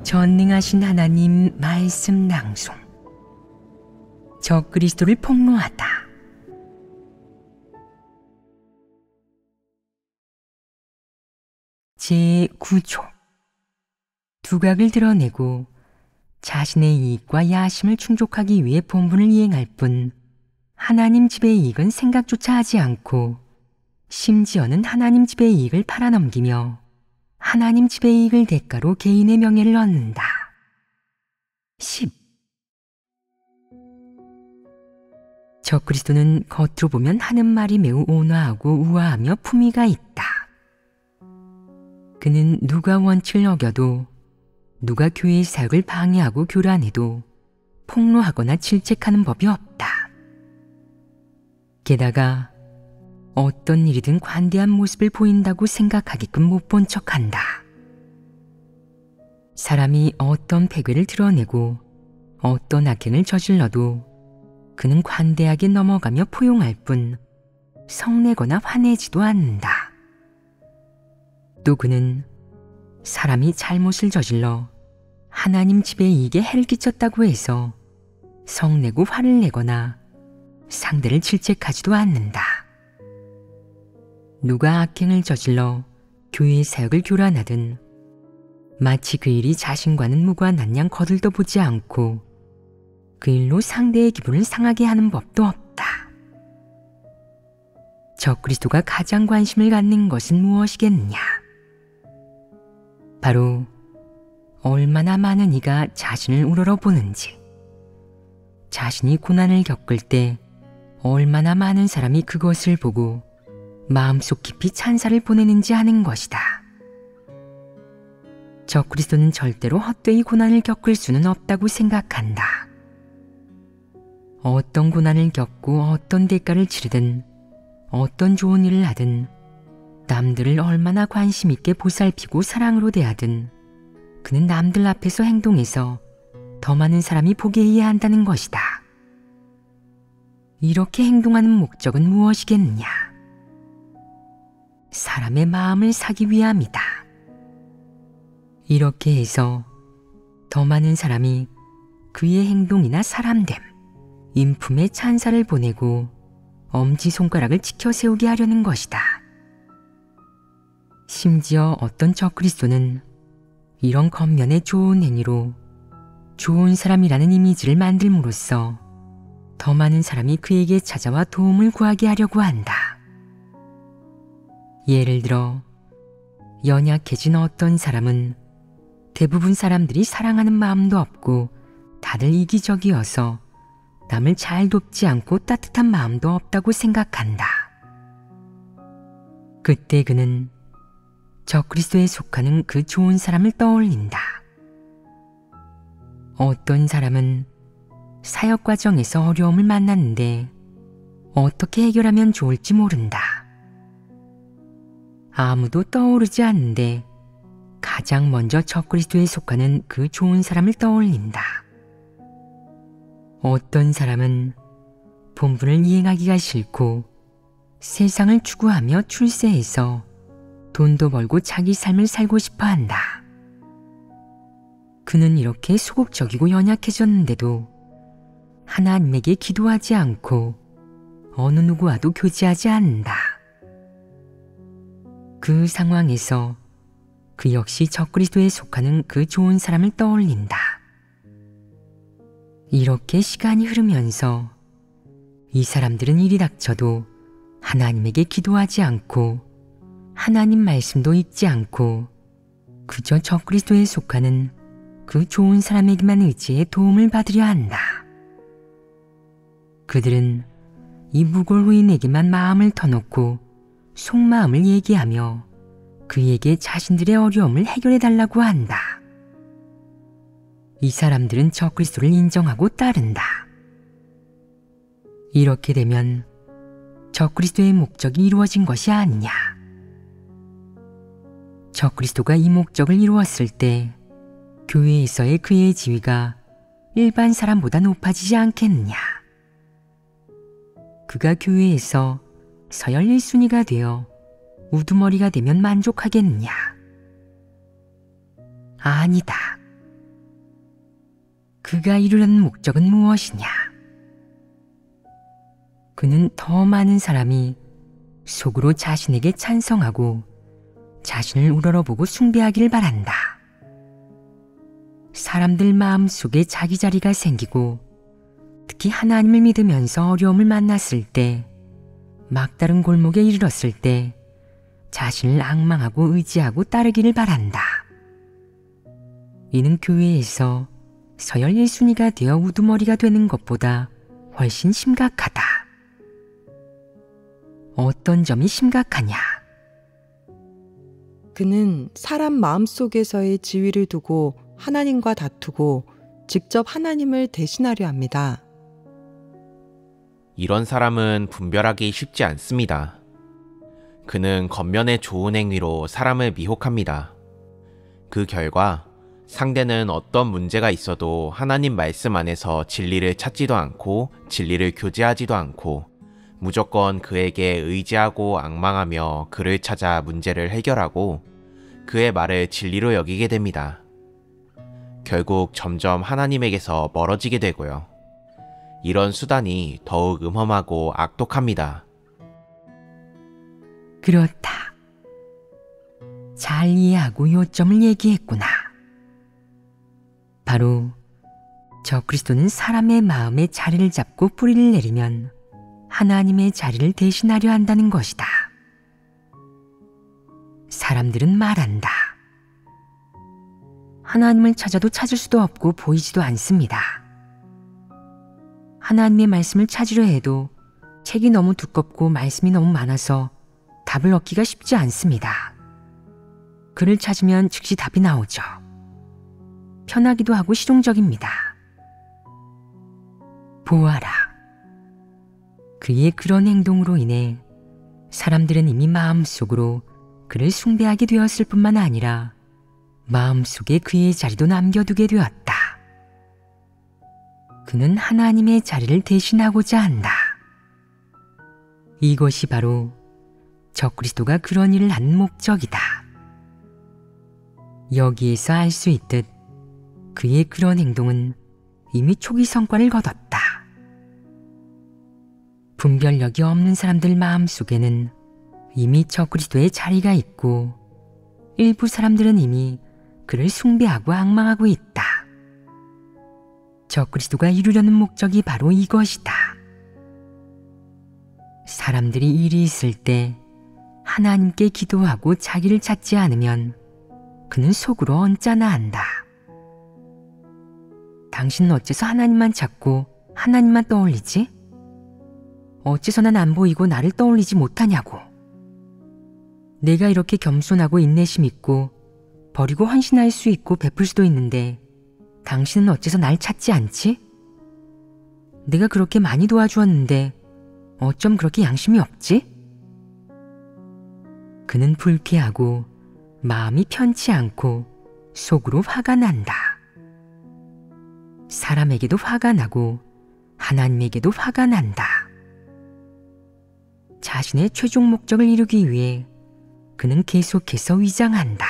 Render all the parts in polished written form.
전능하신 하나님 말씀 낭송. 적그리스도를 폭로하다. 제9조. 두각을 드러내고 자신의 이익과 야심을 충족하기 위해 본분을 이행할 뿐 하나님 집의 이익은 생각조차 하지 않고 심지어는 하나님 집의 이익을 팔아넘기며 하나님 집의 이익을 대가로 개인의 명예를 얻는다. 10. 적그리스도는 겉으로 보면 하는 말이 매우 온화하고 우아하며 품위가 있다. 그는 누가 원칙을 어겨도, 누가 교회의 사역을 방해하고 교란해도 폭로하거나 질책하는 법이 없다. 게다가 어떤 일이든 관대한 모습을 보인다고 생각하게끔 못 본 척한다. 사람이 어떤 패괴를 드러내고 어떤 악행을 저질러도 그는 관대하게 넘어가며 포용할 뿐 성내거나 화내지도 않는다. 또 그는 사람이 잘못을 저질러 하나님 집의 이익에 해를 끼쳤다고 해서 성내고 화를 내거나 상대를 질책하지도 않는다. 누가 악행을 저질러 교회의 사역을 교란하든 마치 그 일이 자신과는 무관한 양 거들떠 보지 않고 그 일로 상대의 기분을 상하게 하는 법도 없다. 적그리스도가 가장 관심을 갖는 것은 무엇이겠느냐? 바로 얼마나 많은 이가 자신을 우러러보는지, 자신이 고난을 겪을 때 얼마나 많은 사람이 그것을 보고 마음속 깊이 찬사를 보내는지 하는 것이다. 적그리스도는 절대로 헛되이 고난을 겪을 수는 없다고 생각한다. 어떤 고난을 겪고 어떤 대가를 치르든 어떤 좋은 일을 하든 남들을 얼마나 관심 있게 보살피고 사랑으로 대하든 그는 남들 앞에서 행동해서 더 많은 사람이 보게 해야 한다는 것이다. 이렇게 행동하는 목적은 무엇이겠느냐? 사람의 마음을 사기 위함이다. 이렇게 해서 더 많은 사람이 그의 행동이나 사람됨, 인품에 찬사를 보내고 엄지손가락을 치켜 세우게 하려는 것이다. 심지어 어떤 적그리스도는 이런 겉면의 좋은 행위로 좋은 사람이라는 이미지를 만들므로써 더 많은 사람이 그에게 찾아와 도움을 구하게 하려고 한다. 예를 들어 연약해진 어떤 사람은 대부분 사람들이 사랑하는 마음도 없고 다들 이기적이어서 남을 잘 돕지 않고 따뜻한 마음도 없다고 생각한다. 그때 그는 적그리스도에 속하는 그 좋은 사람을 떠올린다. 어떤 사람은 사역 과정에서 어려움을 만났는데 어떻게 해결하면 좋을지 모른다. 아무도 떠오르지 않는데 가장 먼저 적그리스도에 속하는 그 좋은 사람을 떠올린다. 어떤 사람은 본분을 이행하기가 싫고 세상을 추구하며 출세해서 돈도 벌고 자기 삶을 살고 싶어 한다. 그는 이렇게 소극적이고 연약해졌는데도 하나님에게 기도하지 않고 어느 누구와도 교제하지 않는다. 그 상황에서 그 역시 적그리스도에 속하는 그 좋은 사람을 떠올린다. 이렇게 시간이 흐르면서 이 사람들은 일이 닥쳐도 하나님에게 기도하지 않고 하나님 말씀도 읽지 않고 그저 적그리스도에 속하는 그 좋은 사람에게만 의지해 도움을 받으려 한다. 그들은 이 무골후인에게만 마음을 터놓고 속마음을 얘기하며 그에게 자신들의 어려움을 해결해달라고 한다. 이 사람들은 적그리스도를 인정하고 따른다. 이렇게 되면 적그리스도의 목적이 이루어진 것이 아니냐. 적그리스도가 이 목적을 이루었을 때 교회에서의 그의 지위가 일반 사람보다 높아지지 않겠느냐. 그가 교회에서 서열 1순위가 되어 우두머리가 되면 만족하겠느냐. 아니다. 그가 이루려는 목적은 무엇이냐? 그는 더 많은 사람이 속으로 자신에게 찬성하고 자신을 우러러보고 숭배하기를 바란다. 사람들 마음속에 자기 자리가 생기고 특히 하나님을 믿으면서 어려움을 만났을 때, 막다른 골목에 이르렀을 때 자신을 앙망하고 의지하고 따르기를 바란다. 이는 교회에서 서열 1순위가 되어 우두머리가 되는 것보다 훨씬 심각하다. 어떤 점이 심각하냐? 그는 사람 마음속에서의 지위를 두고 하나님과 다투고 직접 하나님을 대신하려 합니다. 이런 사람은 분별하기 쉽지 않습니다. 그는 겉면의 좋은 행위로 사람을 미혹합니다. 그 결과 상대는 어떤 문제가 있어도 하나님 말씀 안에서 진리를 찾지도 않고 진리를 교제하지도 않고 무조건 그에게 의지하고 앙망하며 그를 찾아 문제를 해결하고 그의 말을 진리로 여기게 됩니다. 결국 점점 하나님에게서 멀어지게 되고요. 이런 수단이 더욱 음험하고 악독합니다. 그렇다. 잘 이해하고 요점을 얘기했구나. 바로 적그리스도는 사람의 마음에 자리를 잡고 뿌리를 내리면 하나님의 자리를 대신하려 한다는 것이다. 사람들은 말한다. 하나님을 찾아도 찾을 수도 없고 보이지도 않습니다. 하나님의 말씀을 찾으려 해도 책이 너무 두껍고 말씀이 너무 많아서 답을 얻기가 쉽지 않습니다. 그를 찾으면 즉시 답이 나오죠. 편하기도 하고 실용적입니다. 보아라. 그의 그런 행동으로 인해 사람들은 이미 마음속으로 그를 숭배하게 되었을 뿐만 아니라 마음속에 그의 자리도 남겨두게 되었다. 그는 하나님의 자리를 대신하고자 한다. 이것이 바로 적그리스도가 그런 일을 한 목적이다. 여기에서 알 수 있듯 그의 그런 행동은 이미 초기 성과를 거뒀다. 분별력이 없는 사람들 마음속에는 이미 적그리스도의 자리가 있고 일부 사람들은 이미 그를 숭배하고 앙망하고 있다. 적그리스도가 이루려는 목적이 바로 이것이다. 사람들이 일이 있을 때 하나님께 기도하고 자기를 찾지 않으면 그는 속으로 언짢아 한다. 당신은 어째서 하나님만 찾고 하나님만 떠올리지? 어째서 난 안 보이고 나를 떠올리지 못하냐고. 내가 이렇게 겸손하고 인내심 있고 버리고 헌신할 수 있고 베풀 수도 있는데 당신은 어째서 날 찾지 않지? 내가 그렇게 많이 도와주었는데 어쩜 그렇게 양심이 없지? 그는 불쾌하고 마음이 편치 않고 속으로 화가 난다. 사람에게도 화가 나고 하나님에게도 화가 난다. 자신의 최종 목적을 이루기 위해 그는 계속해서 위장한다.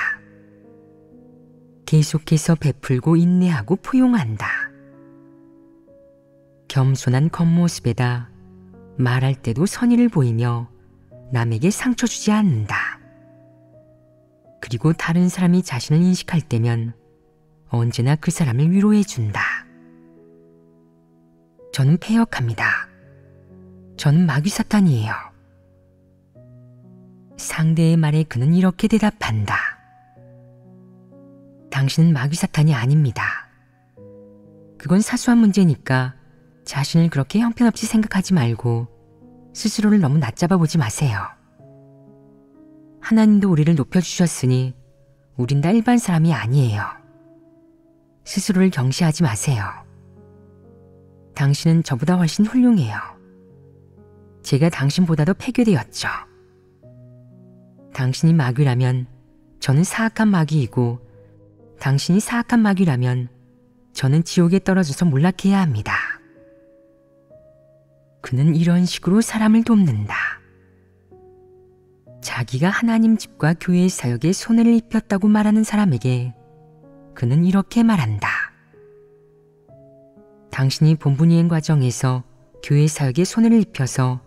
계속해서 베풀고 인내하고 포용한다. 겸손한 겉모습에다 말할 때도 선의를 보이며 남에게 상처 주지 않는다. 그리고 다른 사람이 자신을 인식할 때면 언제나 그 사람을 위로해 준다. 저는 패역합니다. 저는 마귀사탄이에요. 상대의 말에 그는 이렇게 대답한다. 당신은 마귀사탄이 아닙니다. 그건 사소한 문제니까 자신을 그렇게 형편없이 생각하지 말고 스스로를 너무 낮잡아 보지 마세요. 하나님도 우리를 높여주셨으니 우린 다 일반 사람이 아니에요. 스스로를 경시하지 마세요. 당신은 저보다 훨씬 훌륭해요. 제가 당신보다도 폐괴되었죠. 당신이 마귀라면 저는 사악한 마귀이고 당신이 사악한 마귀라면 저는 지옥에 떨어져서 몰락해야 합니다. 그는 이런 식으로 사람을 돕는다. 자기가 하나님 집과 교회의 사역에 손해를 입혔다고 말하는 사람에게 그는 이렇게 말한다. 당신이 본분이행 과정에서 교회 사역에 손해를 입혀서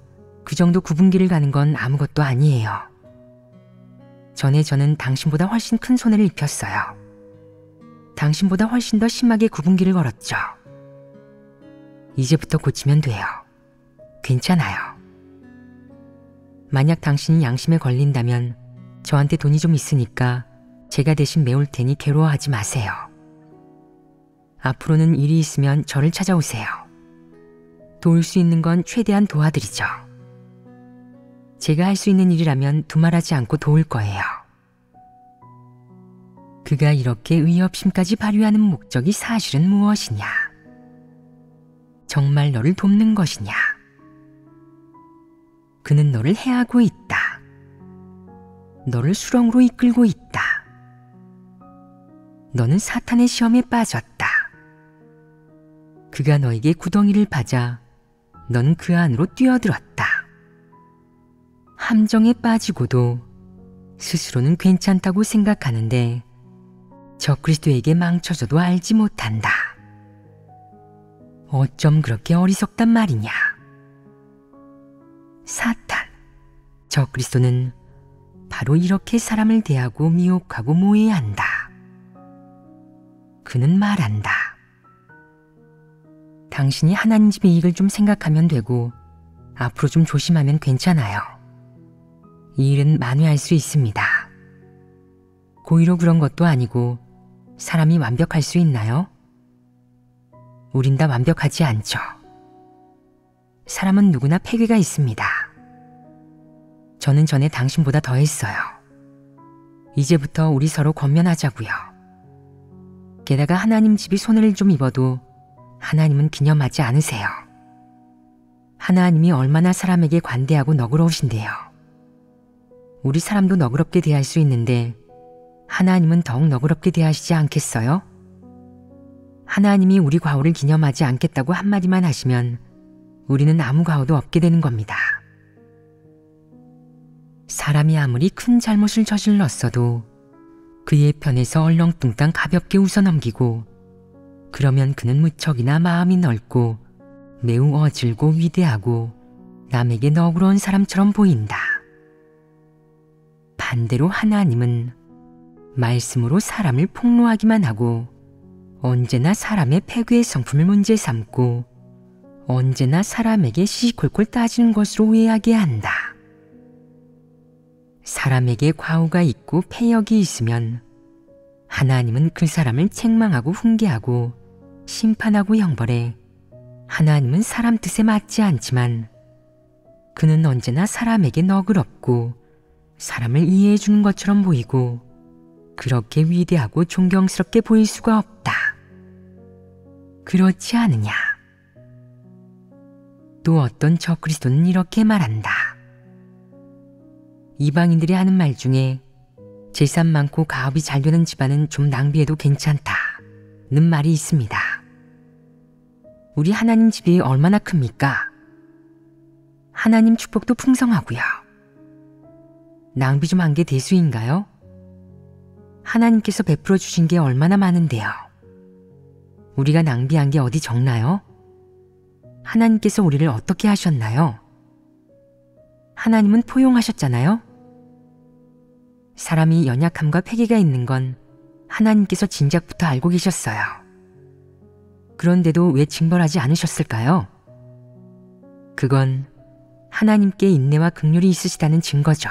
그 정도 구분기를 가는 건 아무것도 아니에요. 전에 저는 당신보다 훨씬 큰 손해를 입혔어요. 당신보다 훨씬 더 심하게 구분기를 걸었죠. 이제부터 고치면 돼요. 괜찮아요. 만약 당신이 양심에 걸린다면 저한테 돈이 좀 있으니까 제가 대신 메울 테니 괴로워하지 마세요. 앞으로는 일이 있으면 저를 찾아오세요. 도울 수 있는 건 최대한 도와드리죠. 제가 할 수 있는 일이라면 두말하지 않고 도울 거예요. 그가 이렇게 의협심까지 발휘하는 목적이 사실은 무엇이냐? 정말 너를 돕는 것이냐? 그는 너를 해하고 있다. 너를 수렁으로 이끌고 있다. 너는 사탄의 시험에 빠졌다. 그가 너에게 구덩이를 파자 너는 그 안으로 뛰어들었다. 함정에 빠지고도 스스로는 괜찮다고 생각하는데 적그리스도에게 망쳐져도 알지 못한다. 어쩜 그렇게 어리석단 말이냐. 사탄, 적그리스도는 바로 이렇게 사람을 대하고 미혹하고 모해한다. 그는 말한다. 당신이 하나님 집의 이익을 좀 생각하면 되고 앞으로 좀 조심하면 괜찮아요. 이 일은 만회할 수 있습니다. 고의로 그런 것도 아니고 사람이 완벽할 수 있나요? 우린 다 완벽하지 않죠. 사람은 누구나 폐괴가 있습니다. 저는 전에 당신보다 더 했어요. 이제부터 우리 서로 권면하자고요. 게다가 하나님 집이 손해를 좀 입어도 하나님은 기념하지 않으세요. 하나님이 얼마나 사람에게 관대하고 너그러우신데요. 우리 사람도 너그럽게 대할 수 있는데 하나님은 더욱 너그럽게 대하시지 않겠어요? 하나님이 우리 과오를 기념하지 않겠다고 한마디만 하시면 우리는 아무 과오도 없게 되는 겁니다. 사람이 아무리 큰 잘못을 저질렀어도 그의 편에서 얼렁뚱땅 가볍게 웃어넘기고 그러면 그는 무척이나 마음이 넓고 매우 어질고 위대하고 남에게 너그러운 사람처럼 보인다. 반대로 하나님은 말씀으로 사람을 폭로하기만 하고 언제나 사람의 폐괴의 성품을 문제 삼고 언제나 사람에게 시시콜콜 따지는 것으로 오해하게 한다. 사람에게 과오가 있고 패역이 있으면 하나님은 그 사람을 책망하고 훈계하고 심판하고 형벌해 하나님은 사람 뜻에 맞지 않지만 그는 언제나 사람에게 너그럽고 사람을 이해해 주는 것처럼 보이고 그렇게 위대하고 존경스럽게 보일 수가 없다. 그렇지 않으냐? 또 어떤 적그리스도는 이렇게 말한다. 이방인들이 하는 말 중에 재산 많고 가업이 잘 되는 집안은 좀 낭비해도 괜찮다는 말이 있습니다. 우리 하나님 집이 얼마나 큽니까? 하나님 축복도 풍성하고요. 낭비 좀 한 게 대수인가요? 하나님께서 베풀어 주신 게 얼마나 많은데요. 우리가 낭비한 게 어디 적나요? 하나님께서 우리를 어떻게 하셨나요? 하나님은 포용하셨잖아요. 사람이 연약함과 패기가 있는 건 하나님께서 진작부터 알고 계셨어요. 그런데도 왜 징벌하지 않으셨을까요? 그건 하나님께 인내와 긍휼이 있으시다는 증거죠.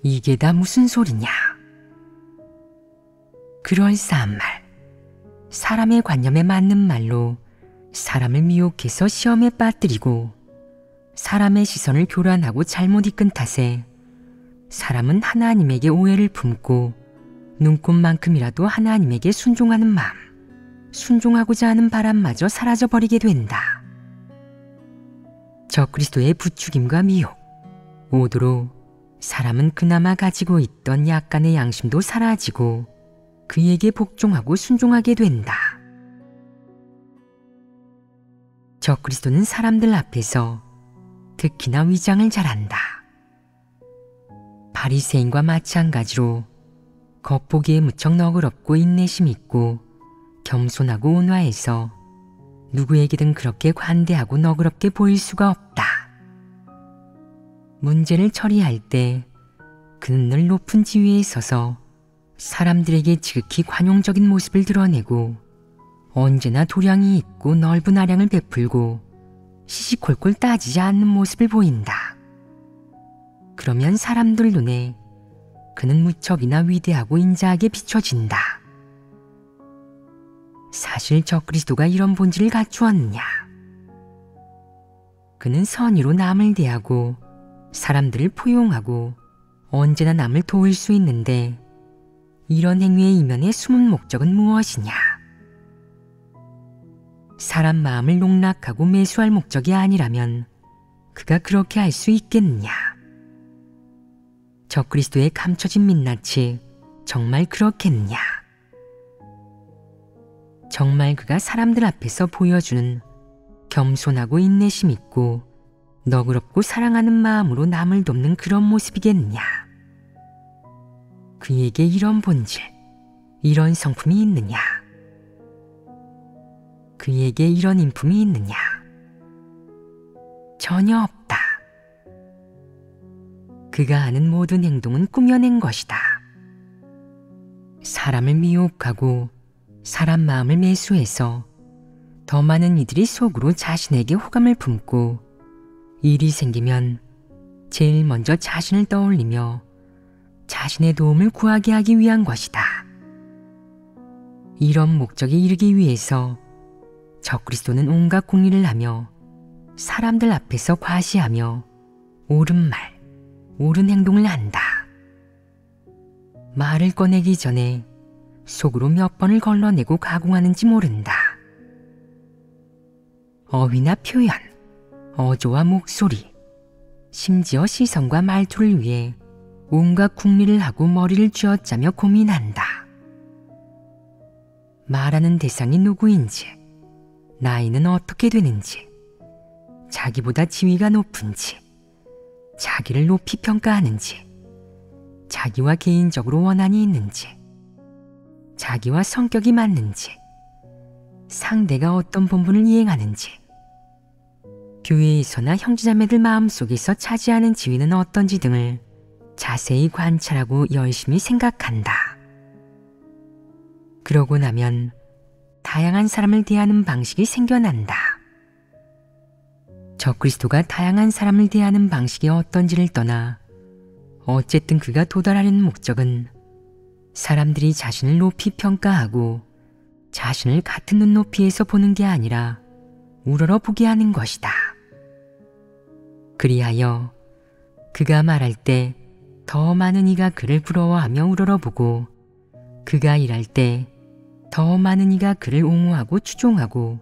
이게 다 무슨 소리냐? 그럴싸한 말, 사람의 관념에 맞는 말로 사람을 미혹해서 시험에 빠뜨리고 사람의 시선을 교란하고 잘못 이끈 탓에 사람은 하나님에게 오해를 품고 눈꼽만큼이라도 하나님에게 순종하는 마음, 순종하고자 하는 바람마저 사라져버리게 된다. 적그리스도의 부추김과 미혹, 오도로 사람은 그나마 가지고 있던 약간의 양심도 사라지고 그에게 복종하고 순종하게 된다. 적그리스도는 사람들 앞에서 특히나 위장을 잘한다. 바리새인과 마찬가지로 겉보기에 무척 너그럽고 인내심 있고 겸손하고 온화해서 누구에게든 그렇게 관대하고 너그럽게 보일 수가 없다. 문제를 처리할 때 그는 늘 높은 지위에 서서 사람들에게 지극히 관용적인 모습을 드러내고 언제나 도량이 있고 넓은 아량을 베풀고 시시콜콜 따지지 않는 모습을 보인다. 그러면 사람들 눈에 그는 무척이나 위대하고 인자하게 비춰진다. 사실 적그리스도가 이런 본질을 갖추었느냐? 그는 선의로 남을 대하고 사람들을 포용하고 언제나 남을 도울 수 있는데 이런 행위의 이면에 숨은 목적은 무엇이냐? 사람 마음을 농락하고 매수할 목적이 아니라면 그가 그렇게 할 수 있겠느냐? 적그리스도의 감춰진 민낯이 정말 그렇겠느냐? 정말 그가 사람들 앞에서 보여주는 겸손하고 인내심 있고 너그럽고 사랑하는 마음으로 남을 돕는 그런 모습이겠느냐? 그에게 이런 본질, 이런 성품이 있느냐? 그에게 이런 인품이 있느냐? 전혀 없다. 그가 하는 모든 행동은 꾸며낸 것이다. 사람을 미혹하고 사람 마음을 매수해서 더 많은 이들이 속으로 자신에게 호감을 품고 일이 생기면 제일 먼저 자신을 떠올리며 자신의 도움을 구하게 하기 위한 것이다. 이런 목적에 이르기 위해서 적그리스도는 온갖 공리를 하며 사람들 앞에서 과시하며 옳은 말, 옳은 행동을 한다. 말을 꺼내기 전에 속으로 몇 번을 걸러내고 가공하는지 모른다. 어휘나 표현, 어조와 목소리, 심지어 시선과 말투를 위해 온갖 궁리를 하고 머리를 쥐어짜며 고민한다. 말하는 대상이 누구인지, 나이는 어떻게 되는지, 자기보다 지위가 높은지, 자기를 높이 평가하는지, 자기와 개인적으로 원한이 있는지, 자기와 성격이 맞는지, 상대가 어떤 본분을 이행하는지, 교회에서나 형제자매들 마음속에서 차지하는 지위는 어떤지 등을 자세히 관찰하고 열심히 생각한다. 그러고 나면 다양한 사람을 대하는 방식이 생겨난다. 적그리스도가 다양한 사람을 대하는 방식이 어떤지를 떠나 어쨌든 그가 도달하려는 목적은 사람들이 자신을 높이 평가하고 자신을 같은 눈높이에서 보는 게 아니라 우러러 보게 하는 것이다. 그리하여 그가 말할 때 더 많은 이가 그를 부러워하며 우러러보고 그가 일할 때 더 많은 이가 그를 옹호하고 추종하고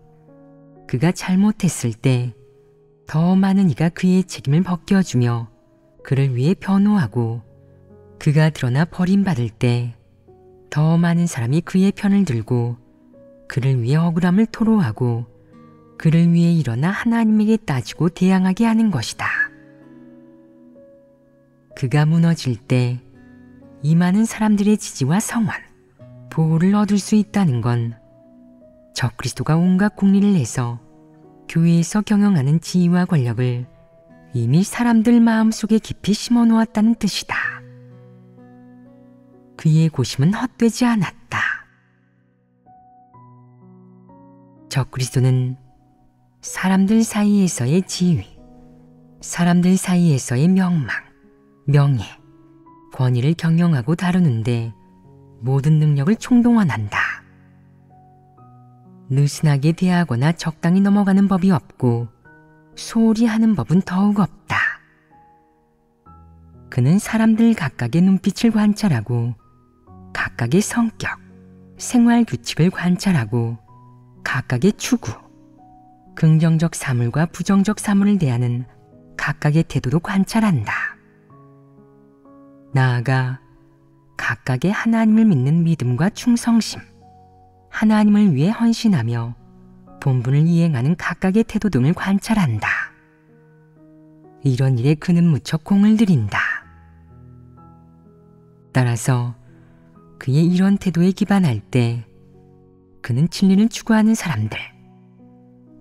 그가 잘못했을 때 더 많은 이가 그의 책임을 벗겨주며 그를 위해 변호하고 그가 드러나 버림받을 때 더 많은 사람이 그의 편을 들고 그를 위해 억울함을 토로하고 그를 위해 일어나 하나님에게 따지고 대항하게 하는 것이다. 그가 무너질 때 이 많은 사람들의 지지와 성원, 보호를 얻을 수 있다는 건 적그리스도가 온갖 공리를 해서 교회에서 경영하는 지위와 권력을 이미 사람들 마음속에 깊이 심어 놓았다는 뜻이다. 그의 고심은 헛되지 않았다. 적그리스도는 사람들 사이에서의 지위, 사람들 사이에서의 명망, 명예, 권위를 경영하고 다루는데 모든 능력을 총동원한다. 느슨하게 대하거나 적당히 넘어가는 법이 없고 소홀히 하는 법은 더욱 없다. 그는 사람들 각각의 눈빛을 관찰하고 각각의 성격, 생활 규칙을 관찰하고 각각의 추구, 긍정적 사물과 부정적 사물을 대하는 각각의 태도도 관찰한다. 나아가 각각의 하나님을 믿는 믿음과 충성심, 하나님을 위해 헌신하며 본분을 이행하는 각각의 태도 등을 관찰한다. 이런 일에 그는 무척 공을 들인다. 따라서 그의 이런 태도에 기반할 때 그는 진리를 추구하는 사람들,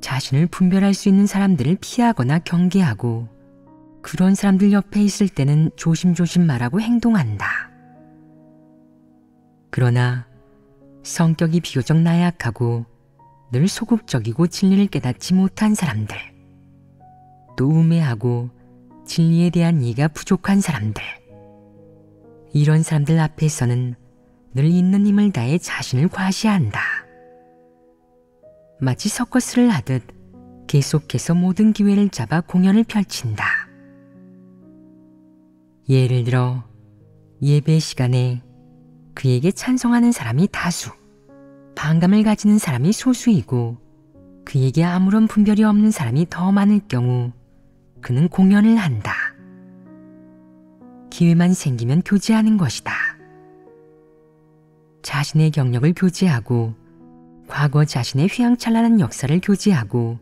자신을 분별할 수 있는 사람들을 피하거나 경계하고 그런 사람들 옆에 있을 때는 조심조심 말하고 행동한다. 그러나 성격이 비교적 나약하고 늘 소극적이고 진리를 깨닫지 못한 사람들, 또 우매하고 진리에 대한 이해가 부족한 사람들, 이런 사람들 앞에서는 늘 있는 힘을 다해 자신을 과시한다. 마치 서커스를 하듯 계속해서 모든 기회를 잡아 공연을 펼친다. 예를 들어 예배 시간에 그에게 찬송하는 사람이 다수, 반감을 가지는 사람이 소수이고 그에게 아무런 분별이 없는 사람이 더 많을 경우 그는 공연을 한다. 기회만 생기면 교제하는 것이다. 자신의 경력을 교제하고 과거 자신의 휘황찬란한 역사를 교제하고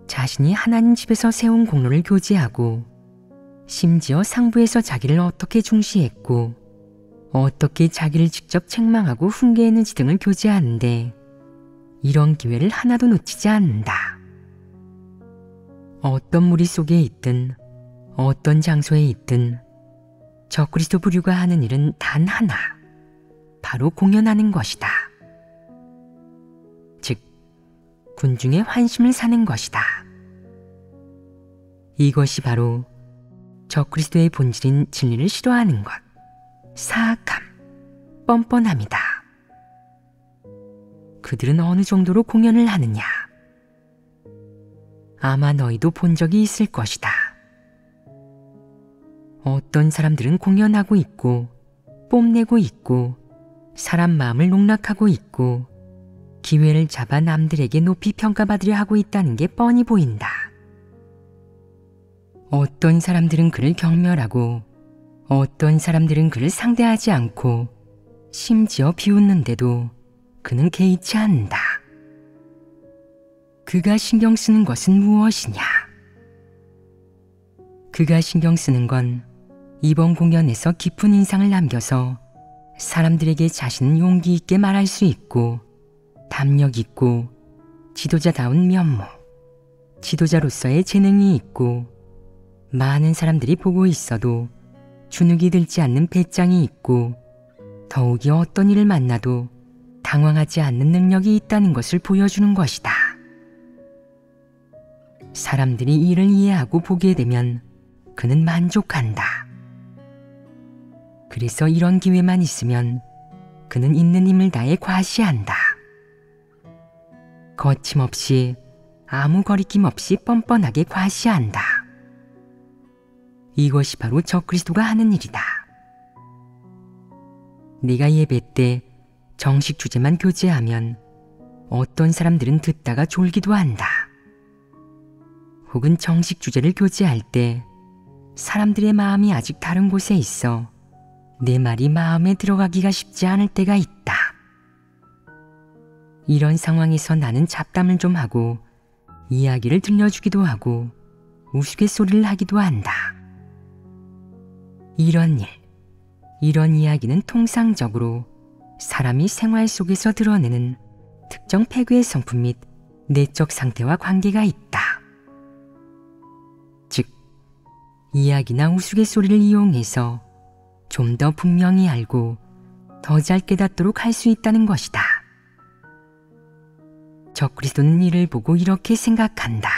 자신이 하나님 집에서 세운 공로를 교제하고 심지어 상부에서 자기를 어떻게 중시했고 어떻게 자기를 직접 책망하고 훈계했는지 등을 교제하는데 이런 기회를 하나도 놓치지 않는다. 어떤 무리 속에 있든 어떤 장소에 있든 적그리스도 부류가 하는 일은 단 하나, 바로 공연하는 것이다. 즉, 군중의 환심을 사는 것이다. 이것이 바로 적그리스도의 본질인 진리를 싫어하는 것, 사악함, 뻔뻔함이다. 그들은 어느 정도로 공연을 하느냐? 아마 너희도 본 적이 있을 것이다. 어떤 사람들은 공연하고 있고 뽐내고 있고 사람 마음을 농락하고 있고 기회를 잡아 남들에게 높이 평가받으려 하고 있다는 게 뻔히 보인다. 어떤 사람들은 그를 경멸하고 어떤 사람들은 그를 상대하지 않고 심지어 비웃는데도 그는 개의치 않는다. 그가 신경 쓰는 것은 무엇이냐? 그가 신경 쓰는 건 이번 공연에서 깊은 인상을 남겨서 사람들에게 자신은 용기 있게 말할 수 있고 담력 있고 지도자다운 면모, 지도자로서의 재능이 있고 많은 사람들이 보고 있어도 주눅이 들지 않는 배짱이 있고 더욱이 어떤 일을 만나도 당황하지 않는 능력이 있다는 것을 보여주는 것이다. 사람들이 이를 이해하고 보게 되면 그는 만족한다. 그래서 이런 기회만 있으면 그는 있는 힘을 다해 과시한다. 거침없이 아무 거리낌 없이 뻔뻔하게 과시한다. 이것이 바로 적그리스도가 하는 일이다. 네가 예배 때 정식 주제만 교제하면 어떤 사람들은 듣다가 졸기도 한다. 혹은 정식 주제를 교제할 때 사람들의 마음이 아직 다른 곳에 있어 내 말이 마음에 들어가기가 쉽지 않을 때가 있다. 이런 상황에서 나는 잡담을 좀 하고 이야기를 들려주기도 하고 우스갯소리를 하기도 한다. 이런 일, 이런 이야기는 통상적으로 사람이 생활 속에서 드러내는 특정 폐괴의 성품 및 내적 상태와 관계가 있다. 즉, 이야기나 우스갯소리를 이용해서 좀 더 분명히 알고 더 잘 깨닫도록 할 수 있다는 것이다. 적그리스도는 이를 보고 이렇게 생각한다.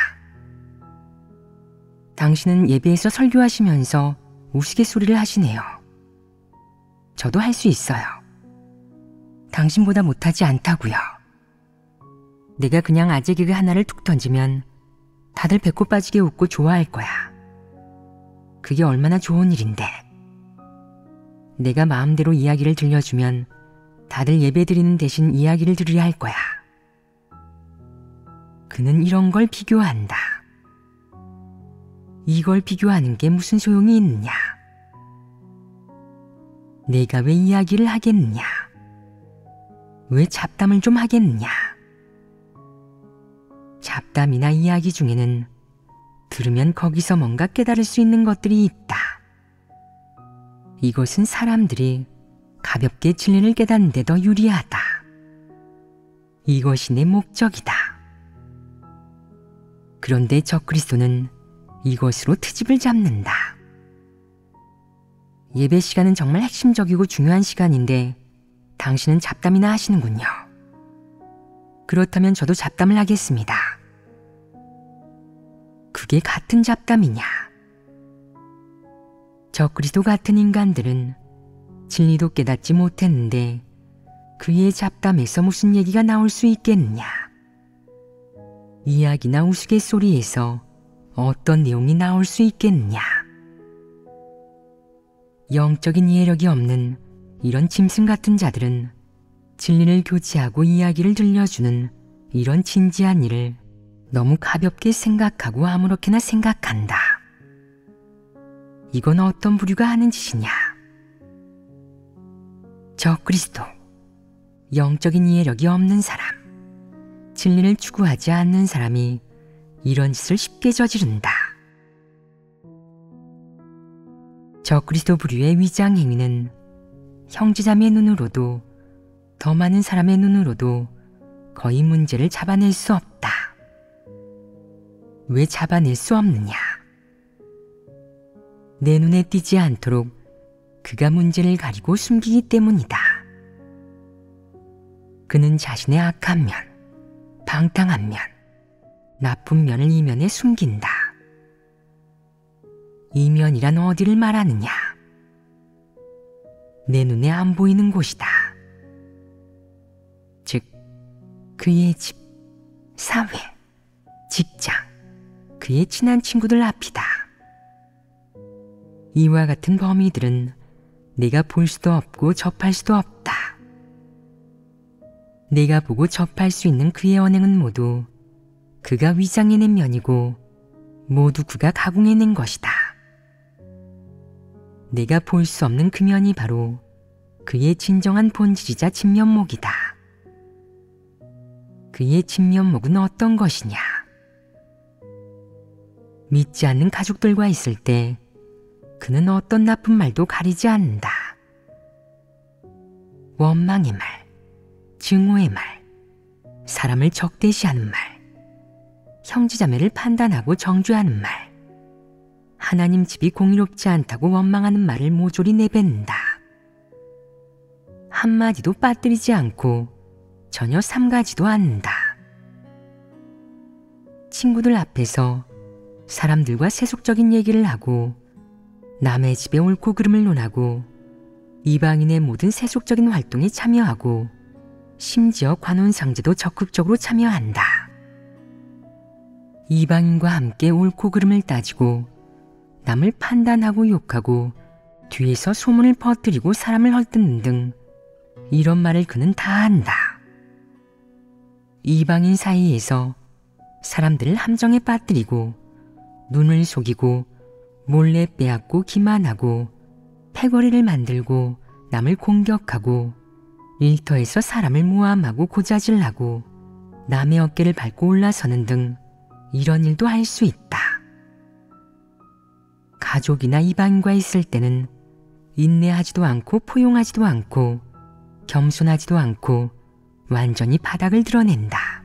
당신은 예배에서 설교하시면서 우스갯소리를 하시네요. 저도 할 수 있어요. 당신보다 못하지 않다고요. 내가 그냥 아재 개그 하나를 툭 던지면 다들 배꼽 빠지게 웃고 좋아할 거야. 그게 얼마나 좋은 일인데. 내가 마음대로 이야기를 들려주면 다들 예배드리는 대신 이야기를 들으려 할 거야. 그는 이런 걸 비교한다. 이걸 비교하는 게 무슨 소용이 있느냐? 내가 왜 이야기를 하겠느냐? 왜 잡담을 좀 하겠느냐? 잡담이나 이야기 중에는 들으면 거기서 뭔가 깨달을 수 있는 것들이 있다. 이것은 사람들이 가볍게 진리를 깨닫는 데 더 유리하다. 이것이 내 목적이다. 그런데 적그리스도는 이것으로 트집을 잡는다. 예배 시간은 정말 핵심적이고 중요한 시간인데 당신은 잡담이나 하시는군요. 그렇다면 저도 잡담을 하겠습니다. 그게 같은 잡담이냐? 적그리스도 같은 인간들은 진리도 깨닫지 못했는데 그의 잡담에서 무슨 얘기가 나올 수 있겠느냐? 이야기나 우스갯소리에서 어떤 내용이 나올 수 있겠느냐? 영적인 이해력이 없는 이런 짐승 같은 자들은 진리를 교체하고 이야기를 들려주는 이런 진지한 일을 너무 가볍게 생각하고 아무렇게나 생각한다. 이건 어떤 부류가 하는 짓이냐? 적그리스도, 영적인 이해력이 없는 사람, 진리를 추구하지 않는 사람이 이런 짓을 쉽게 저지른다. 적그리스도 부류의 위장 행위는 형제자매의 눈으로도 더 많은 사람의 눈으로도 거의 문제를 잡아낼 수 없다. 왜 잡아낼 수 없느냐? 내 눈에 띄지 않도록 그가 문제를 가리고 숨기기 때문이다. 그는 자신의 악한 면, 방탕한 면, 나쁜 면을 이면에 숨긴다. 이면이란 어디를 말하느냐? 내 눈에 안 보이는 곳이다. 즉, 그의 집, 사회, 직장, 그의 친한 친구들 앞이다. 이와 같은 범위들은 내가 볼 수도 없고 접할 수도 없다. 내가 보고 접할 수 있는 그의 언행은 모두 그가 위장해낸 면이고 모두 그가 가공해낸 것이다. 내가 볼 수 없는 그 면이 바로 그의 진정한 본질이자 진면목이다. 그의 진면목은 어떤 것이냐? 믿지 않는 가족들과 있을 때 그는 어떤 나쁜 말도 가리지 않는다. 원망의 말, 증오의 말, 사람을 적대시하는 말, 형제자매를 판단하고 정죄하는 말, 하나님 집이 공의롭지 않다고 원망하는 말을 모조리 내뱉는다. 한마디도 빠뜨리지 않고 전혀 삼가지도 않는다. 친구들 앞에서 사람들과 세속적인 얘기를 하고 남의 집에 옳고 그름을 논하고 이방인의 모든 세속적인 활동에 참여하고 심지어 관혼상제도 적극적으로 참여한다. 이방인과 함께 옳고 그름을 따지고 남을 판단하고 욕하고 뒤에서 소문을 퍼뜨리고 사람을 헐뜯는 등 이런 말을 그는 다 한다. 이방인 사이에서 사람들을 함정에 빠뜨리고 눈을 속이고 몰래 빼앗고 기만하고 패거리를 만들고 남을 공격하고 일터에서 사람을 모함하고 고자질하고 남의 어깨를 밟고 올라서는 등 이런 일도 할 수 있다. 가족이나 이방인과 있을 때는 인내하지도 않고 포용하지도 않고 겸손하지도 않고 완전히 바닥을 드러낸다.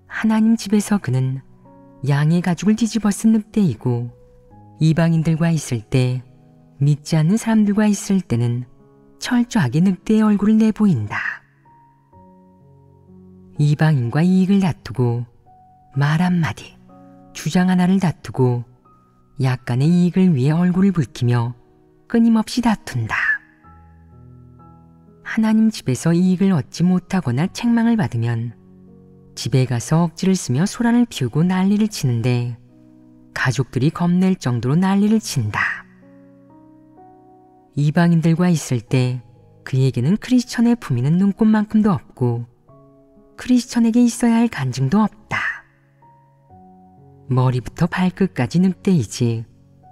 하나님 집에서 그는 양의 가죽을 뒤집어 쓴 늑대이고 이방인들과 있을 때 믿지 않는 사람들과 있을 때는 철저하게 늑대의 얼굴을 내보인다. 이방인과 이익을 다투고 말 한마디, 주장 하나를 다투고 약간의 이익을 위해 얼굴을 붉히며 끊임없이 다툰다. 하나님 집에서 이익을 얻지 못하거나 책망을 받으면 집에 가서 억지를 쓰며 소란을 피우고 난리를 치는데 가족들이 겁낼 정도로 난리를 친다. 이방인들과 있을 때 그에게는 크리스천의 품위는 눈꽃만큼도 없고 크리스천에게 있어야 할 간증도 없다. 머리부터 발끝까지 늑대이지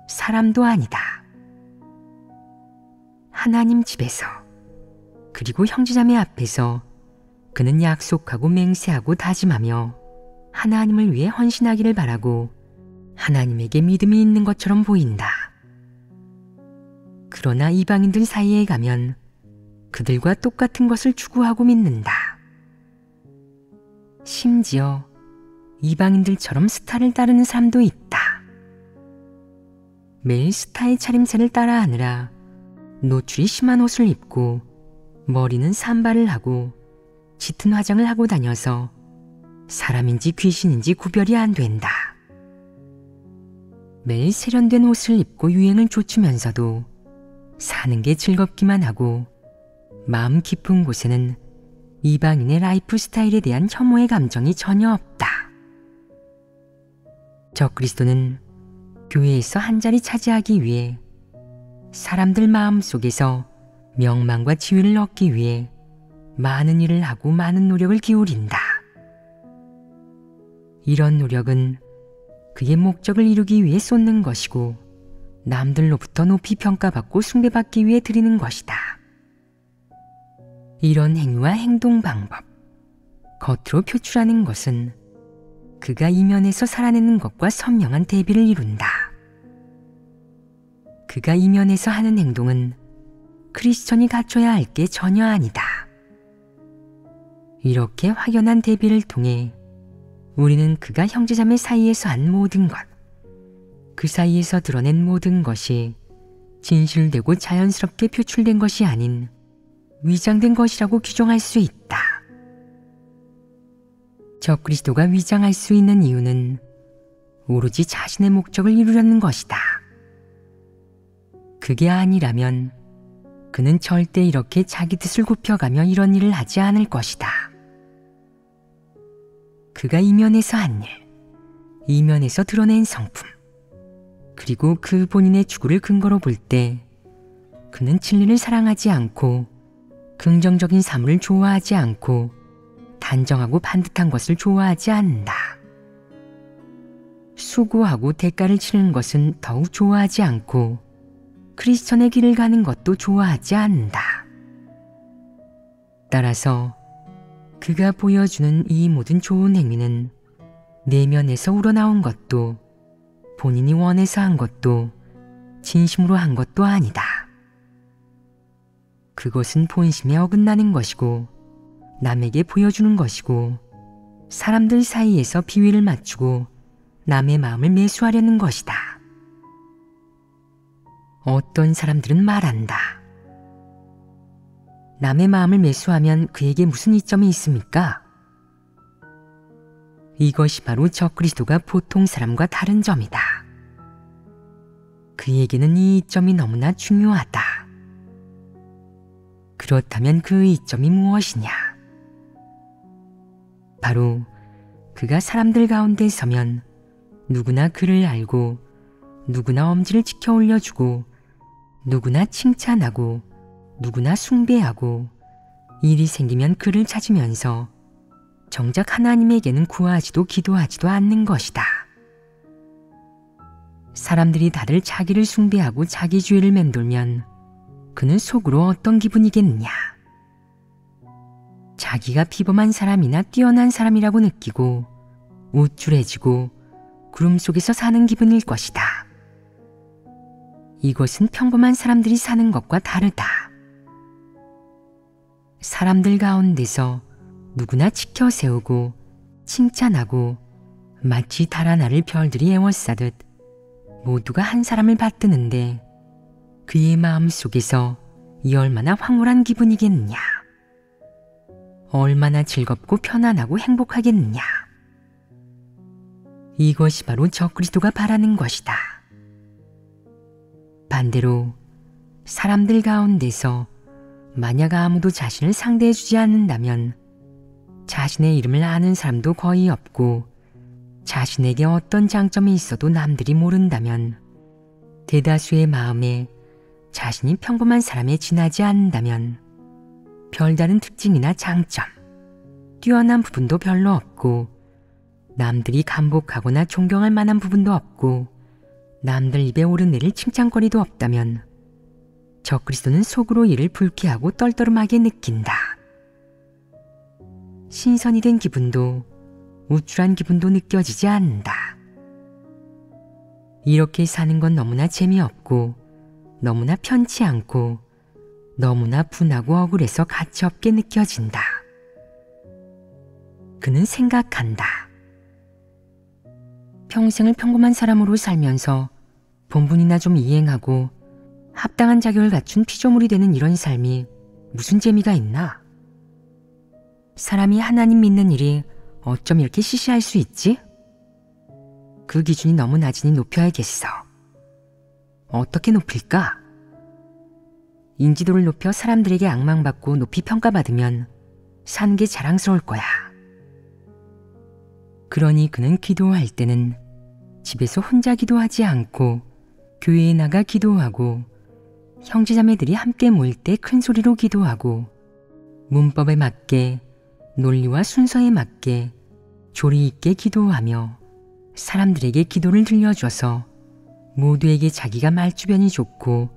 사람도 아니다. 하나님 집에서 그리고 형제자매 앞에서 그는 약속하고 맹세하고 다짐하며 하나님을 위해 헌신하기를 바라고 하나님에게 믿음이 있는 것처럼 보인다. 그러나 이방인들 사이에 가면 그들과 똑같은 것을 추구하고 믿는다. 심지어 이방인들처럼 스타를 따르는 사람도 있다. 매일 스타의 차림새를 따라하느라 노출이 심한 옷을 입고 머리는 산발을 하고 짙은 화장을 하고 다녀서 사람인지 귀신인지 구별이 안 된다. 매일 세련된 옷을 입고 유행을 좇으면서도 사는 게 즐겁기만 하고 마음 깊은 곳에는 이방인의 라이프 스타일에 대한 혐오의 감정이 전혀 없다. 적그리스도는 교회에서 한 자리 차지하기 위해 사람들 마음 속에서 명망과 지위를 얻기 위해 많은 일을 하고 많은 노력을 기울인다. 이런 노력은 그의 목적을 이루기 위해 쏟는 것이고 남들로부터 높이 평가받고 숭배받기 위해 드리는 것이다. 이런 행위와 행동 방법, 겉으로 표출하는 것은 그가 이면에서 살아내는 것과 선명한 대비를 이룬다. 그가 이면에서 하는 행동은 크리스천이 갖춰야 할 게 전혀 아니다. 이렇게 확연한 대비를 통해 우리는 그가 형제자매 사이에서 한 모든 것, 그 사이에서 드러낸 모든 것이 진실되고 자연스럽게 표출된 것이 아닌 위장된 것이라고 규정할 수 있다. 적그리스도가 위장할 수 있는 이유는 오로지 자신의 목적을 이루려는 것이다. 그게 아니라면 그는 절대 이렇게 자기 뜻을 굽혀가며 이런 일을 하지 않을 것이다. 그가 이면에서 한 일, 이면에서 드러낸 성품, 그리고 그 본인의 추구를 근거로 볼 때 그는 진리를 사랑하지 않고 긍정적인 사물을 좋아하지 않고 단정하고 반듯한 것을 좋아하지 않는다. 수고하고 대가를 치르는 것은 더욱 좋아하지 않고 크리스천의 길을 가는 것도 좋아하지 않는다. 따라서 그가 보여주는 이 모든 좋은 행위는 내면에서 우러나온 것도 본인이 원해서 한 것도 진심으로 한 것도 아니다. 그것은 본심에 어긋나는 것이고 남에게 보여주는 것이고 사람들 사이에서 비위를 맞추고 남의 마음을 매수하려는 것이다. 어떤 사람들은 말한다. 남의 마음을 매수하면 그에게 무슨 이점이 있습니까? 이것이 바로 적그리스도가 보통 사람과 다른 점이다. 그에게는 이 이점이 너무나 중요하다. 그렇다면 그 이점이 무엇이냐? 바로 그가 사람들 가운데 서면 누구나 그를 알고 누구나 엄지를 지켜 올려주고 누구나 칭찬하고 누구나 숭배하고 일이 생기면 그를 찾으면서 정작 하나님에게는 구하지도 기도하지도 않는 것이다. 사람들이 다들 자기를 숭배하고 자기주의를 맴돌면 그는 속으로 어떤 기분이겠느냐? 자기가 비범한 사람이나 뛰어난 사람이라고 느끼고 우쭐해지고 구름 속에서 사는 기분일 것이다. 이것은 평범한 사람들이 사는 것과 다르다. 사람들 가운데서 누구나 지켜세우고 칭찬하고 마치 달 하나를 별들이 에워싸듯 모두가 한 사람을 받드는데 그의 마음 속에서 이 얼마나 황홀한 기분이겠느냐. 얼마나 즐겁고 편안하고 행복하겠느냐. 이것이 바로 적그리스도가 바라는 것이다. 반대로 사람들 가운데서 만약 아무도 자신을 상대해주지 않는다면 자신의 이름을 아는 사람도 거의 없고 자신에게 어떤 장점이 있어도 남들이 모른다면 대다수의 마음에 자신이 평범한 사람에 지나지 않는다면 별다른 특징이나 장점, 뛰어난 부분도 별로 없고 남들이 감복하거나 존경할 만한 부분도 없고 남들 입에 오르내릴 칭찬거리도 없다면 적그리스도는 속으로 이를 불쾌하고 떨떠름하게 느낀다. 신선이 된 기분도 우쭐한 기분도 느껴지지 않는다. 이렇게 사는 건 너무나 재미없고 너무나 편치 않고 너무나 분하고 억울해서 가치없게 느껴진다. 그는 생각한다. 평생을 평범한 사람으로 살면서 본분이나 좀 이행하고 합당한 자격을 갖춘 피조물이 되는 이런 삶이 무슨 재미가 있나? 사람이 하나님 믿는 일이 어쩜 이렇게 시시할 수 있지? 그 기준이 너무 낮으니 높여야겠어. 어떻게 높일까? 인지도를 높여 사람들에게 앙망받고 높이 평가받으면 사는 게 자랑스러울 거야. 그러니 그는 기도할 때는 집에서 혼자 기도하지 않고 교회에 나가 기도하고 형제자매들이 함께 모일 때 큰 소리로 기도하고 문법에 맞게 논리와 순서에 맞게 조리 있게 기도하며 사람들에게 기도를 들려줘서 모두에게 자기가 말주변이 좋고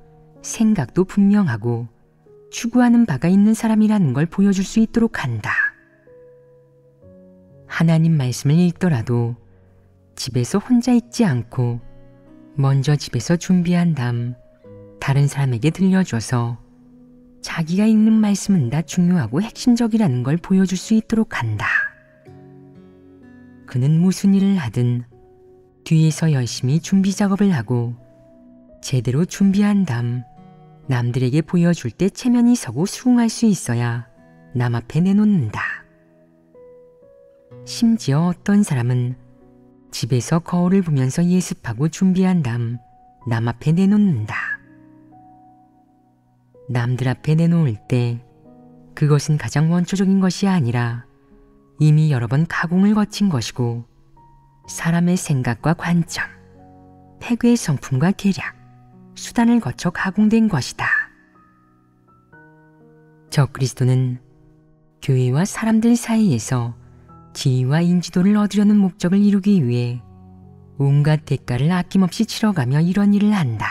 생각도 분명하고 추구하는 바가 있는 사람이라는 걸 보여줄 수 있도록 한다. 하나님 말씀을 읽더라도 집에서 혼자 읽지 않고 먼저 집에서 준비한 다음 다른 사람에게 들려줘서 자기가 읽는 말씀은 다 중요하고 핵심적이라는 걸 보여줄 수 있도록 한다. 그는 무슨 일을 하든 뒤에서 열심히 준비 작업을 하고 제대로 준비한 다음 남들에게 보여줄 때 체면이 서고 수긍할 수 있어야 남 앞에 내놓는다. 심지어 어떤 사람은 집에서 거울을 보면서 예습하고 준비한 다음 남 앞에 내놓는다. 남들 앞에 내놓을 때 그것은 가장 원초적인 것이 아니라 이미 여러 번 가공을 거친 것이고 사람의 생각과 관점, 패괴의 성품과 계략, 수단을 거쳐 가공된 것이다. 적그리스도는 교회와 사람들 사이에서 지위와 인지도를 얻으려는 목적을 이루기 위해 온갖 대가를 아낌없이 치러가며 이런 일을 한다.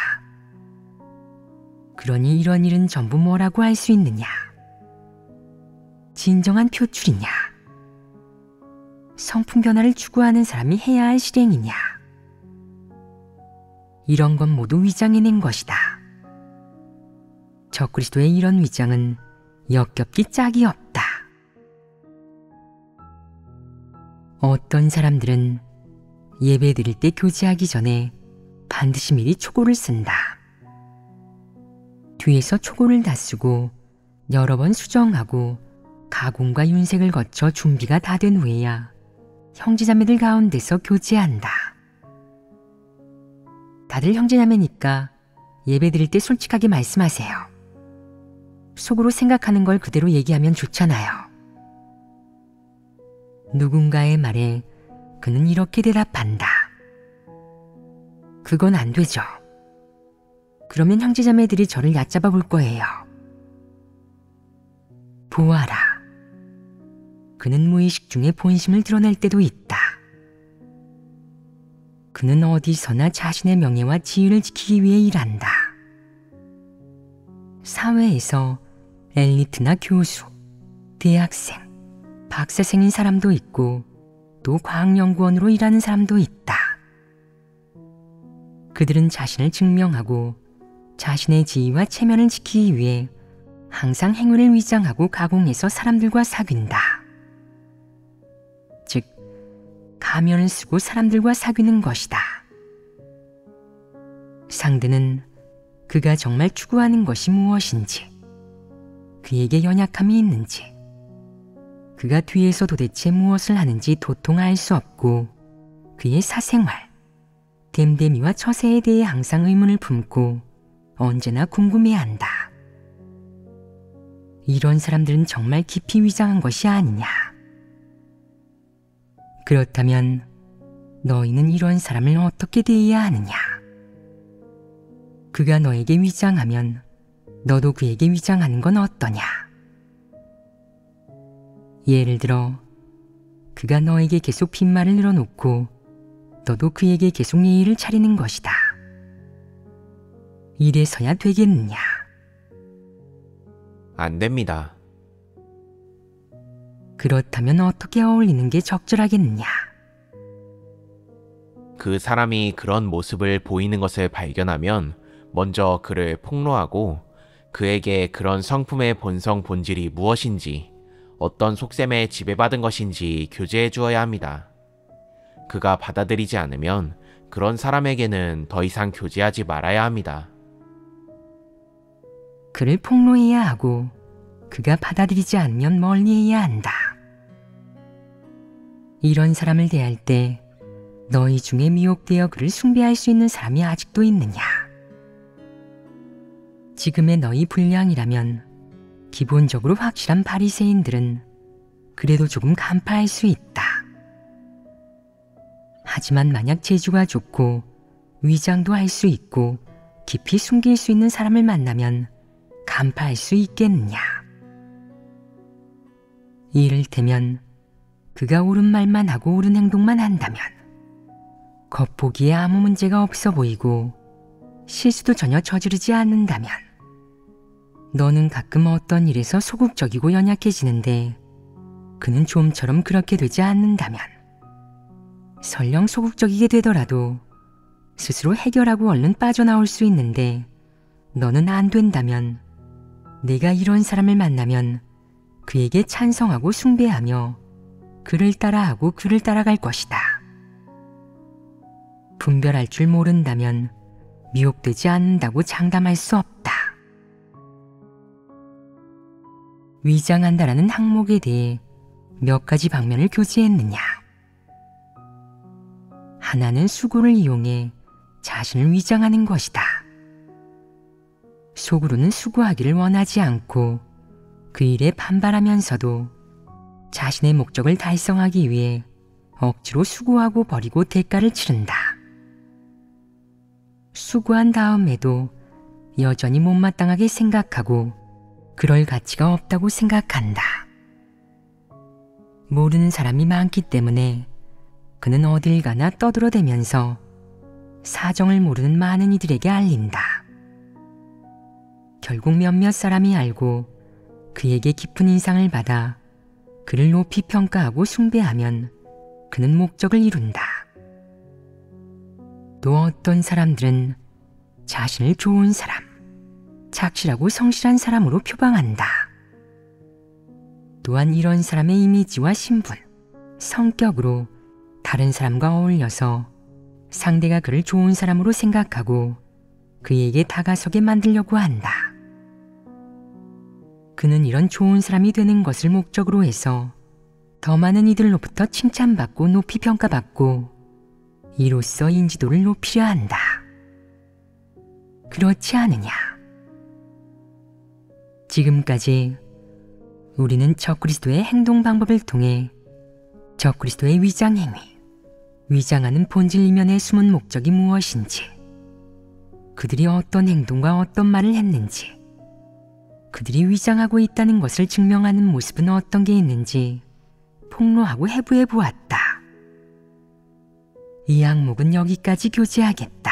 그러니 이런 일은 전부 뭐라고 할 수 있느냐? 진정한 표출이냐? 성품 변화를 추구하는 사람이 해야 할 실행이냐? 이런 건 모두 위장해낸 것이다. 적그리스도의 이런 위장은 역겹기 짝이 없다. 어떤 사람들은 예배 드릴 때 교제하기 전에 반드시 미리 초고를 쓴다. 뒤에서 초고를 다 쓰고 여러 번 수정하고 가공과 윤색을 거쳐 준비가 다 된 후에야 형제자매들 가운데서 교제한다. 다들 형제자매니까 예배 드릴 때 솔직하게 말씀하세요. 속으로 생각하는 걸 그대로 얘기하면 좋잖아요. 누군가의 말에 그는 이렇게 대답한다. 그건 안 되죠. 그러면 형제자매들이 저를 얕잡아 볼 거예요. 보아라. 그는 무의식 중에 본심을 드러낼 때도 있다. 그는 어디서나 자신의 명예와 지위를 지키기 위해 일한다. 사회에서 엘리트나 교수, 대학생, 박사생인 사람도 있고 또 과학연구원으로 일하는 사람도 있다. 그들은 자신을 증명하고 자신의 지위와 체면을 지키기 위해 항상 행위를 위장하고 가공해서 사람들과 사귄다. 즉, 가면을 쓰고 사람들과 사귀는 것이다. 상대는 그가 정말 추구하는 것이 무엇인지, 그에게 연약함이 있는지, 그가 뒤에서 도대체 무엇을 하는지 도통 알 수 없고 그의 사생활, 됨됨이와 처세에 대해 항상 의문을 품고 언제나 궁금해한다. 이런 사람들은 정말 깊이 위장한 것이 아니냐? 그렇다면 너희는 이런 사람을 어떻게 대해야 하느냐? 그가 너에게 위장하면 너도 그에게 위장하는 건 어떠냐? 예를 들어 그가 너에게 계속 빈말을 늘어놓고 너도 그에게 계속 예의를 차리는 것이다. 이래서야 되겠느냐? 안 됩니다. 그렇다면 어떻게 어울리는 게 적절하겠느냐? 그 사람이 그런 모습을 보이는 것을 발견하면 먼저 그를 폭로하고 그에게 그런 성품의 본성 본질이 무엇인지 어떤 속셈에 지배받은 것인지 교제해 주어야 합니다. 그가 받아들이지 않으면 그런 사람에게는 더 이상 교제하지 말아야 합니다. 그를 폭로해야 하고 그가 받아들이지 않으면 멀리해야 한다. 이런 사람을 대할 때 너희 중에 미혹되어 그를 숭배할 수 있는 사람이 아직도 있느냐? 지금의 너희 분량이라면 기본적으로 확실한 바리새인들은 그래도 조금 간파할 수 있다. 하지만 만약 재주가 좋고 위장도 할 수 있고 깊이 숨길 수 있는 사람을 만나면 간파할 수 있겠느냐? 이를테면 그가 옳은 말만 하고 옳은 행동만 한다면, 겉보기에 아무 문제가 없어 보이고 실수도 전혀 저지르지 않는다면, 너는 가끔 어떤 일에서 소극적이고 연약해지는데 그는 좀처럼 그렇게 되지 않는다면, 설령 소극적이게 되더라도 스스로 해결하고 얼른 빠져나올 수 있는데 너는 안 된다면, 내가 이런 사람을 만나면 그에게 찬성하고 숭배하며 그를 따라하고 그를 따라갈 것이다. 분별할 줄 모른다면 미혹되지 않는다고 장담할 수 없다. 위장한다라는 항목에 대해 몇 가지 방면을 교제했느냐? 하나는 수고를 이용해 자신을 위장하는 것이다. 속으로는 수고하기를 원하지 않고 그 일에 반발하면서도 자신의 목적을 달성하기 위해 억지로 수고하고 버리고 대가를 치른다. 수고한 다음에도 여전히 못마땅하게 생각하고 그럴 가치가 없다고 생각한다. 모르는 사람이 많기 때문에 그는 어딜 가나 떠들어대면서 사정을 모르는 많은 이들에게 알린다. 결국 몇몇 사람이 알고 그에게 깊은 인상을 받아 그를 높이 평가하고 숭배하면 그는 목적을 이룬다. 또 어떤 사람들은 자신을 좋은 사람, 착실하고 성실한 사람으로 표방한다. 또한 이런 사람의 이미지와 신분, 성격으로 다른 사람과 어울려서 상대가 그를 좋은 사람으로 생각하고 그에게 다가서게 만들려고 한다. 그는 이런 좋은 사람이 되는 것을 목적으로 해서 더 많은 이들로부터 칭찬받고 높이 평가받고 이로써 인지도를 높이려 한다. 그렇지 않으냐? 지금까지 우리는 적그리스도의 행동 방법을 통해 적그리스도의 위장 행위, 위장하는 본질 이면의 숨은 목적이 무엇인지, 그들이 어떤 행동과 어떤 말을 했는지, 그들이 위장하고 있다는 것을 증명하는 모습은 어떤 게 있는지 폭로하고 해부해 보았다. 이 항목은 여기까지 교제하겠다.